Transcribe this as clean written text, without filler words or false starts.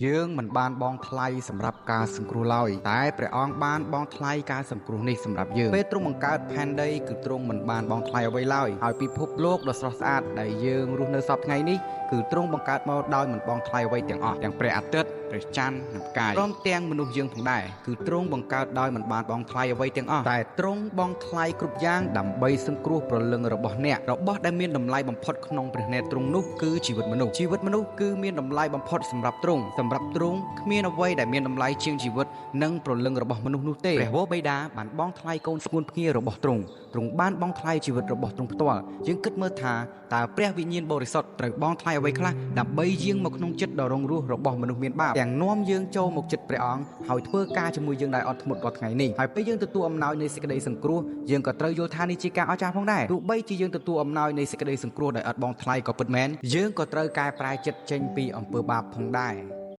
យើងមិនបានបងថ្លៃសម្រាប់ការសង្គ្រោះឡើយតែព្រះអង្គបានបងថ្លៃការសង្គ្រោះនេះសម្រាប់យើងពេលទ្រង់បង្កើតផែនដីគឺទ្រង់មិនបានបងថ្លៃអ្វីឡើយហើយពិភពលោកដ៏ស្រស់ស្អាតដែលយើងរស់នៅសពថ្ងៃនេះគឺទ្រង់បង្កើតមកដោយមិនបងថ្លៃអ្វីទាំងអស់ទាំងព្រះអាទិត្យព្រះច័ន្ទនិងផ្កាយព្រមទាំងមនុស្សយើងផងដែរគឺទ្រង់បង្កើតដោយមិនបានបងថ្លៃអ្វីទាំងអស់តែទ្រង់បងថ្លៃគ្រប់យ៉ាងដើម្បីសង្គ្រោះព្រលឹងរបស់អ្នករបស់ដែលមានតម្លៃបំផុតក្នុងព្រះនេត្រទ្រង់នោះគឺជីវិតមនុស្សគឺមានតម្លៃបំផុតសម្រាប់ទ្រង់គ្មានអ្វីដែលមានតម្លៃជាងជីវិតនិងព្រលឹងរបស់មនុស្សនោះទេព្រះវរបិតាបានបងថ្លៃកូនស្ងួនភ្ងារបស់ទ្រង់បានបងថ្លៃជីវិតរបស់ទ្រង់ផ្ទាល់យើងគិតមើលថាតើព្រះវិញ្ញាណបរិសុទ្ធត្រូវបងថ្លៃអ្វីខ្លះដើម្បីយាងមកក្នុងចិត្តដ៏រងរស់របស់មនុស្សមានបាបទាំងនាំយើងចូលមកចិត្តព្រះអង្គហើយធ្វើការជាមួយយើងដោយអត់ធ្មត់រាល់ថ្ងៃនេះហើយពេលយើងទទួលអំណោយនៃសេចក្តីសង្គ្រោះយើងក៏ត្រូវយល់ថានេះជាការអស្ចារ្យផងដែរទោះបីជាយើងទទួលអំណោយនៃសេចក្តីសង្គ្រោះដោយអត់បងថ្លៃក៏ពិតមែនយើងក៏ត្រូវកែប្រែចិត្តចេញពីអំពើបាបផងដែរ